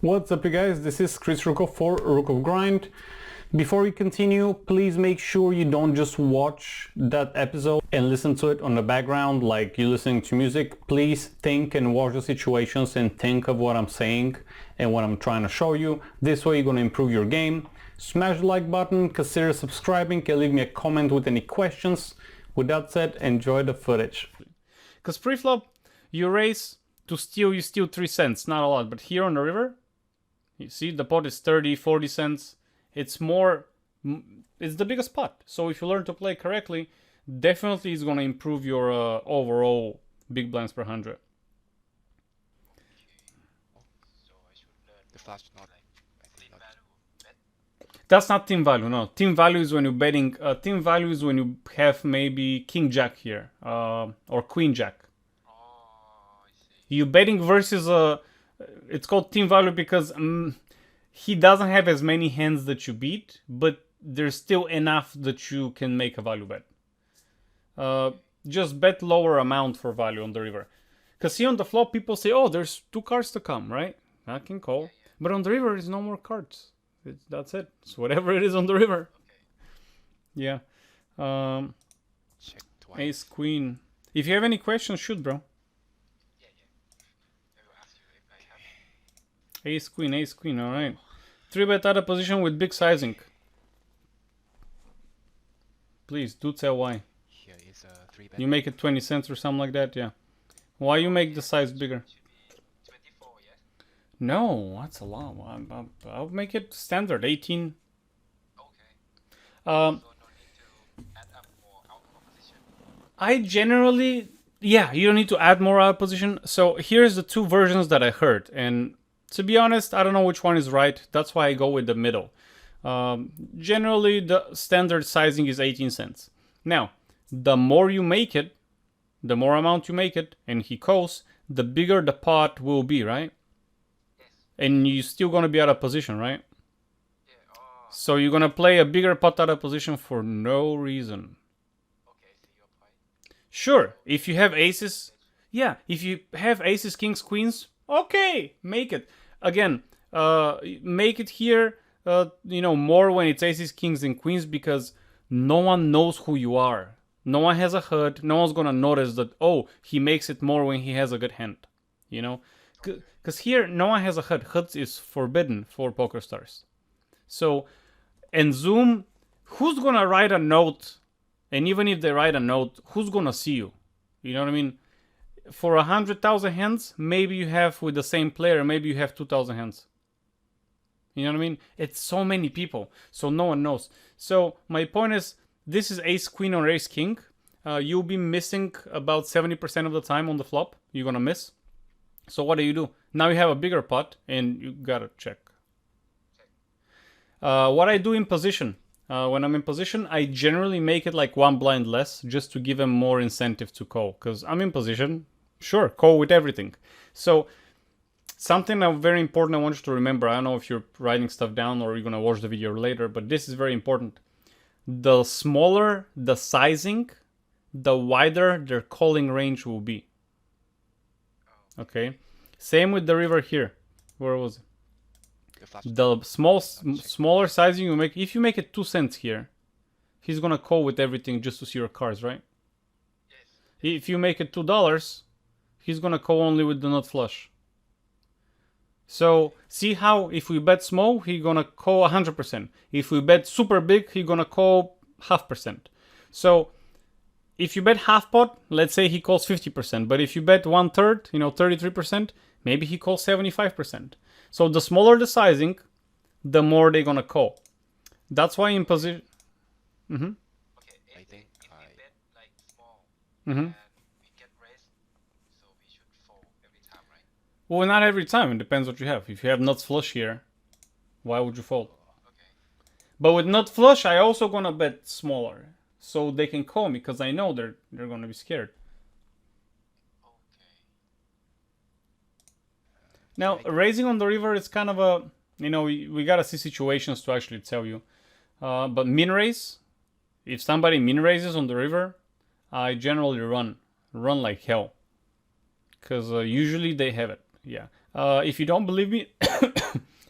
What's up, you guys? This is Rukov for RukovGrind. Before we continue, please make sure you don't just watch that episode and listen to it on the background like you're listening to music. Please think and watch the situations and think of what I'm saying and what I'm trying to show you. This way you're going to improve your game. Smash the like button, consider subscribing, and leave me a comment with any questions. With that said, enjoy the footage. Because pre-flop, you raise to steal, you steal 3 cents, not a lot. But here on the river, you see the pot is 30, 40 cents. It's more, it's the biggest pot. So if you learn to play correctly, definitely it's going to improve your overall big blinds per 100. The flash not. That's not team value, no. Team value is when you're betting, team value is when you have maybe king jack here, or queen jack. You betting versus it's called team value because he doesn't have as many hands that you beat, but there's still enough that you can make a value bet. Just bet lower amount for value on the river. Because here on the flop, people say, oh, there's 2 cards to come, right? I can call. But on the river, there's no more cards. That's it. It's whatever it is on the river. Yeah. Check twice. Ace, queen. If you have any questions, shoot, bro. Ace, queen, alright. 3-bet out of position with big sizing. Please, do tell why. Here is a 3-bet. You make it 20 cents or something like that, yeah. Why you make the size bigger? 24, yes? No, that's a lot. I'll make it standard, 18. Okay. Um, So no need to add up more out of position. I generally, yeah, you don't need to add more out position. So here's the 2 versions that I heard. And to be honest, I don't know which one is right. That's why I go with the middle. Generally, the standard sizing is 18 cents. Now, the more you make it, the more amount you make it, and he calls, the bigger the pot will be, right? Yes. And you're still going to be out of position, right? Yeah. Oh, So you're going to play a bigger pot out of position for no reason. okay. See your point. Sure, if you have aces, yeah, if you have aces, kings, queens, okay, make it. Again, make it here, more when it's aces, kings, and queens because no one knows who you are. No one has a HUD. No one's going to notice that, oh, he makes it more when he has a good hand, Because here, no one has a HUD. HUD is forbidden for poker stars. So, and Zoom, who's going to write a note? And even if they write a note, who's going to see you? You know what I mean? For 100,000 hands, maybe you have with the same player, maybe you have 2,000 hands. You know what I mean? It's so many people, so no one knows. So my point is, this is ace queen or ace king. You'll be missing about 70% of the time on the flop. You're gonna miss. So what do? Now you have a bigger pot, and you gotta check. What I do in position. When I'm in position, I generally make it like 1 blind less, just to give him more incentive to call. Because I'm in position, sure, call with everything. So, something very important I want you to remember. I don't know if you're writing stuff down or you're going to watch the video later, but this is very important. The smaller the sizing, the wider their calling range will be. Okay? Same with the river here. Where was it? The smaller sizing you make, if you make it 2 cents here, he's gonna call with everything just to see your cards, right? Yes. If you make it $2, he's gonna call only with the nut flush. So see how if we bet small, he's gonna call 100%. If we bet super big, he's gonna call 0.5%. So if you bet half pot, let's say he calls 50%. But if you bet 1/3, 33%, maybe he calls 75%. So the smaller the sizing, the more they're gonna call. That's why in position. Okay. I If think we bet like small Mm-hmm. and we get raised, so we should fold every time, right? Well, not every time. It depends what you have. If you have nuts flush here, why would you fold? Okay. But with nut flush, I also gonna bet smaller, so they can call me because I know they're gonna be scared. Okay. Now, raising on the river is kind of a, we gotta see situations to actually tell you. But min raise, if somebody min raises on the river, I generally run like hell. Because usually they have it. Yeah. If you don't believe me,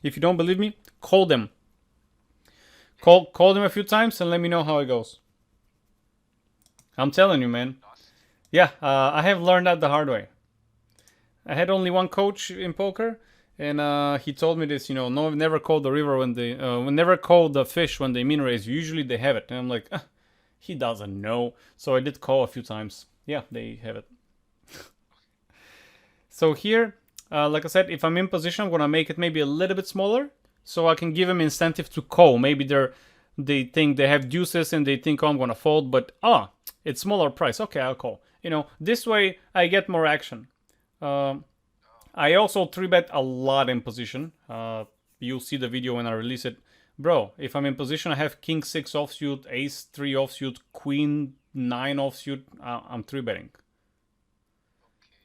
if you don't believe me, call them. Call them a few times and let me know how it goes. I'm telling you, man. Yeah, I have learned that the hard way. I had only one coach in poker, and he told me this. No, never call the river when they, never call the fish when they min raise. Usually they have it, and I'm like, he doesn't know. So I did call a few times. Yeah, they have it. So here, like I said, if I'm in position, I'm gonna make it maybe a little bit smaller, so I can give them incentive to call. Maybe they think they have deuces and they think, oh, I'm gonna fold, but it's smaller price. Okay, I'll call. This way I get more action. I also 3-bet a lot in position. You'll see the video when I release it. Bro, if I'm in position, I have king 6 offsuit, ace 3 offsuit, queen 9 offsuit. I'm 3-betting.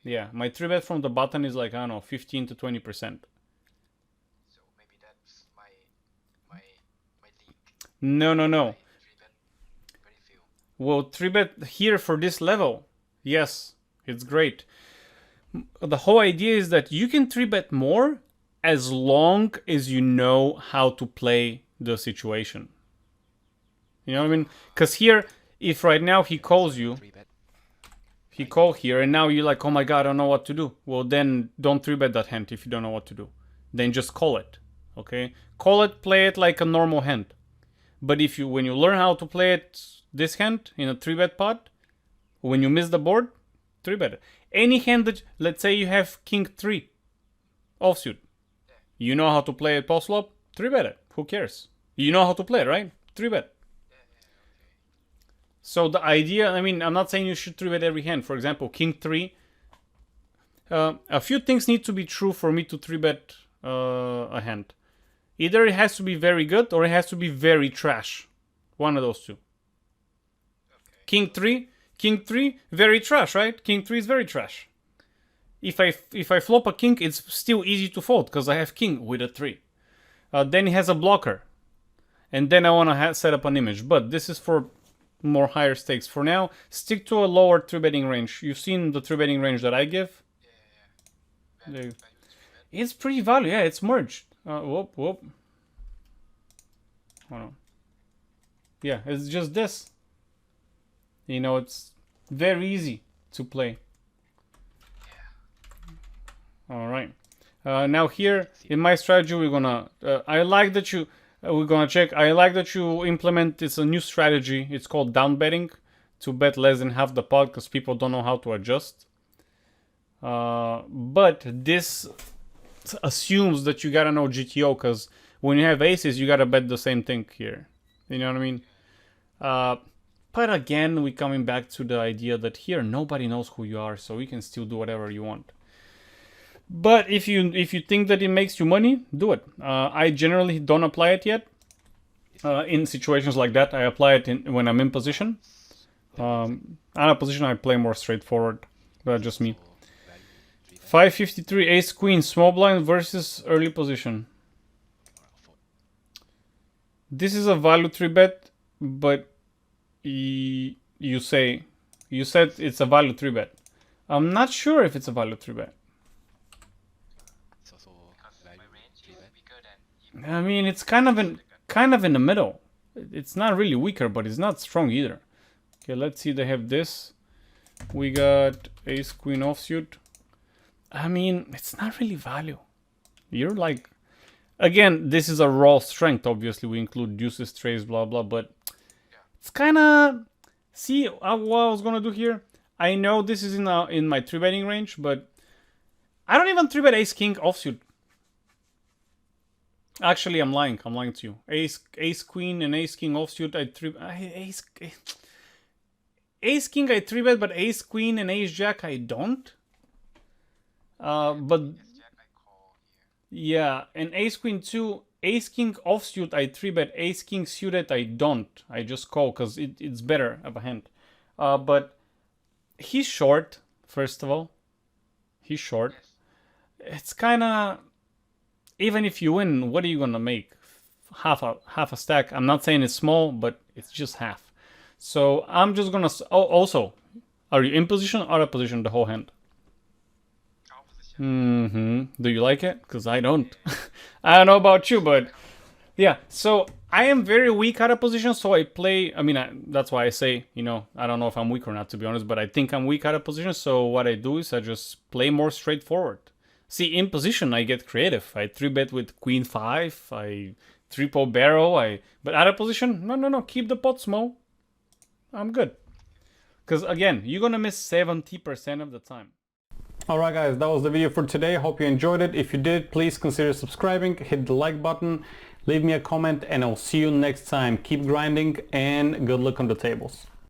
Yeah, my 3-bet from the button is like, I don't know, 15 to 20%. So maybe that's my league. No. I 3-bet very few. Well, 3-bet here for this level, yes, it's great. The whole idea is that you can 3-bet more as long as you know how to play the situation. You know what I mean? Because here, if right now he calls you, 3-bet. he called here, and now you're like, oh my god, I don't know what to do. Well, then don't 3-bet that hand if you don't know what to do. Then just call it, okay? Call it, play it like a normal hand. But when you learn how to play it, this hand in a 3-bet pot, when you miss the board, 3-bet it. Any hand that, let's say you have king 3 offsuit, you know how to play it post flop, 3-bet it. Who cares? You know how to play it, right? 3-bet. So the idea, I mean, I'm not saying you should 3-bet every hand. For example, king 3. A few things need to be true for me to 3-bet a hand. Either it has to be very good or it has to be very trash. One of those two. Okay. King 3, very trash, right? King 3 is very trash. If I flop a king, it's still easy to fold because I have king with a 3. Then he has a blocker. And then I want to set up an image. But this is for more higher stakes. For now, stick to a lower 3-betting range. You've seen the 3-betting range that I give? Yeah. There. Values 3-bet. It's pretty value. Yeah, it's merged. Whoop. Hold on. Yeah, it's just this. It's very easy to play. All right. Now here in my strategy, we're gonna. I like that you. We're gonna check. I like that you implement. It's a new strategy. It's called down betting, to bet less than half the pot because people don't know how to adjust. But this assumes that you gotta know GTO because when you have aces, you gotta bet the same thing here. You know what I mean? But again, we're coming back to the idea that here nobody knows who you are, so you can still do whatever you want. But if you think that it makes you money, do it. I generally don't apply it yet. In situations like that, I apply it when I'm in position. Out of position, I play more straightforward. That's just me. So, value 3-bet. 553 ace queen small blind versus early position. This is a value 3-bet, but you said it's a value 3-bet. I'm not sure if it's a value 3-bet. It's also Because value my range is 3-bet. bigger than him. I mean, it's kind of in the middle. It's not really weaker, but it's not strong either. Okay, let's see. They have this. We got ace queen offsuit. I mean, it's not really value. You're like, again, this is a raw strength. Obviously, we include deuces, trays, blah blah, but it's kind of. See what I was gonna do here. I know this is in my 3-betting range, but I don't even 3-bet ace king offsuit. Actually, I'm lying. I'm lying to you. Ace queen and ace king offsuit. Ace king I 3-bet, but ace queen and ace jack I don't. But Yes, Jack, I call here. yeah, and ace queen 2, ace king offsuit I 3-bet, ace king suited I don't. I just call because it's better of a hand. But he's short. First of all, he's short. Yes. It's kind of, even if you win, what are you gonna make? Half a stack. I'm not saying it's small, but it's just half. So I'm just gonna. Also, are you in position or out of position the whole hand? Out position. Do you like it? Because I don't. I don't know about you, but yeah. So I am very weak out of position, so I play. I mean, that's why I say, I don't know if I'm weak or not, to be honest, but I think I'm weak out of position. So what I do is I just play more straightforward. See, in position, I get creative. I 3-bet with queen 5. I triple barrel. But out of position, no. Keep the pot small. I'm good. Because again, you're gonna miss 70% of the time. Alright guys, that was the video for today. Hope you enjoyed it. If you did, please consider subscribing, hit the like button, leave me a comment, and I'll see you next time. Keep grinding and good luck on the tables.